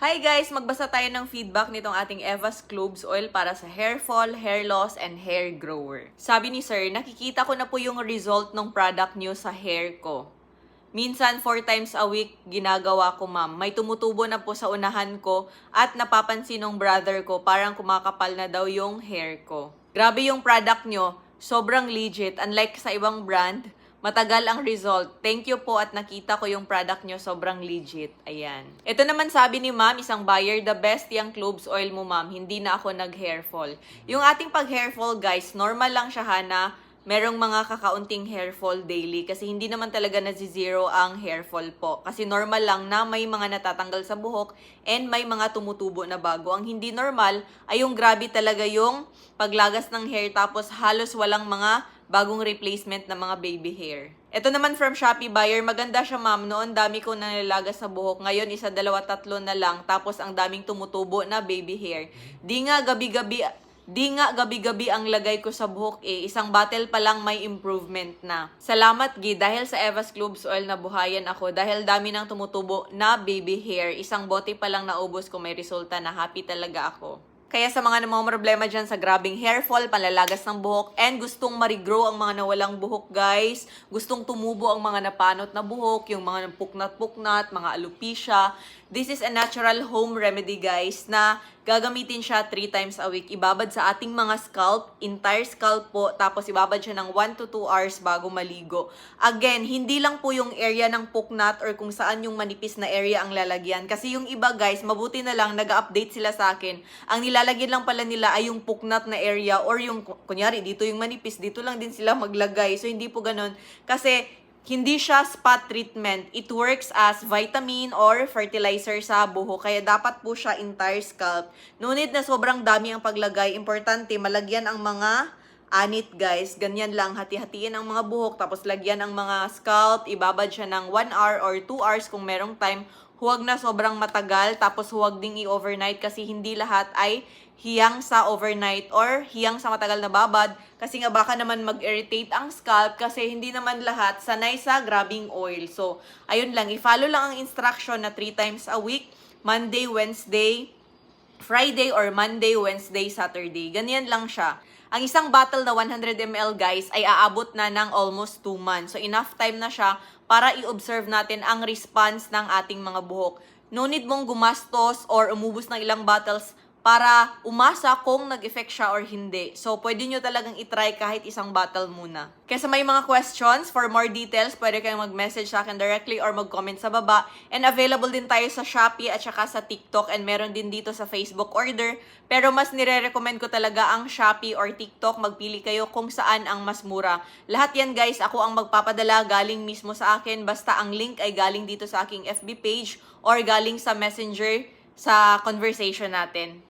Hi guys! Magbasa tayo ng feedback nitong ating Eva's Cloves Oil para sa hair fall, hair loss, and hair grower. Sabi ni Sir, nakikita ko na po yung result ng product nyo sa hair ko. Minsan 4 times a week ginagawa ko ma'am. May tumutubo na po sa unahan ko at napapansin ng brother ko parang kumakapal na daw yung hair ko. Grabe yung product nyo, sobrang legit. Unlike sa ibang brand, matagal ang result. Thank you po at nakita ko yung product nyo sobrang legit. Ayan. Ito naman sabi ni ma'am, isang buyer, the best yung cloves oil mo ma'am. Hindi na ako nag-hair fall. Yung ating pag-hair fall guys, normal lang siya na merong mga kakaunting hair fall daily kasi hindi naman talaga na-zero ang hair fall po. Kasi normal lang na may mga natatanggal sa buhok and may mga tumutubo na bago. Ang hindi normal ay yung grabe talaga yung paglagas ng hair tapos halos walang mga bagong replacement na mga baby hair. Ito naman from Shopee buyer, maganda siya ma'am. Noon dami ko nalalagas sa buhok. Ngayon isa, dalawa, tatlo na lang. Tapos ang daming tumutubo na baby hair. Di nga gabi-gabi ang lagay ko sa buhok eh. Isang bottle pa lang may improvement na. Salamat Gi, dahil sa Eva's Cloves Oil nabuhayan ako. Dahil dami nang tumutubo na baby hair. Isang bote pa lang naubos ko, may resulta na. Happy talaga ako. Kaya sa mga namang problema dyan sa grabing hair fall, panlalagas ng buhok, and gustong ma-regrow ang mga nawalang buhok guys, gustong tumubo ang mga napanot na buhok, yung mga puknat-puknat, mga alopecia, this is a natural home remedy guys na gagamitin siya 3 times a week. Ibabad sa ating mga scalp, entire scalp po, tapos ibabad siya ng 1 to 2 hours bago maligo. Again, hindi lang po yung area ng puknat or kung saan yung manipis na area ang lalagyan. Kasi yung iba guys, mabuti na lang nag-update sila sa akin. Ang nilalagyan lang pala nila ay yung puknat na area or yung, kunyari, dito yung manipis, dito lang din sila maglagay. So, hindi po ganun. Kasi, hindi siya spot treatment. It works as vitamin or fertilizer sa buhok. Kaya dapat po siya entire scalp. No need na sobrang dami ang paglagay. Importante, malagyan ang mga anit guys. Ganyan lang. Hati-hatiin ang mga buhok. Tapos lagyan ang mga scalp. Ibabad siya ng 1 hour or 2 hours kung merong time. Huwag na sobrang matagal. Tapos huwag ding i-overnight kasi hindi lahat ay hiyang sa overnight or hiyang sa matagal na babad kasi nga baka naman mag-irritate ang scalp kasi hindi naman lahat sanay sa grabbing oil. So, ayun lang. I-follow lang ang instruction na 3 times a week, Monday, Wednesday, Friday, or Monday, Wednesday, Saturday. Ganyan lang siya. Ang isang bottle na 100 ml guys ay aabot na ng almost 2 months. So, enough time na siya para i-observe natin ang response ng ating mga buhok. No need mong gumastos or umubos ng ilang bottles para umasa kung nag-effect siya or hindi. So, pwede nyo talagang itry kahit isang bottle muna. Kaya sa may mga questions, for more details, pwede kayong mag-message sa akin directly or mag-comment sa baba. And available din tayo sa Shopee at saka sa TikTok and meron din dito sa Facebook order. Pero mas nire-recommend ko talaga ang Shopee or TikTok. Magpili kayo kung saan ang mas mura. Lahat yan guys, ako ang magpapadala galing mismo sa akin. Basta ang link ay galing dito sa aking FB page or galing sa Messenger sa conversation natin.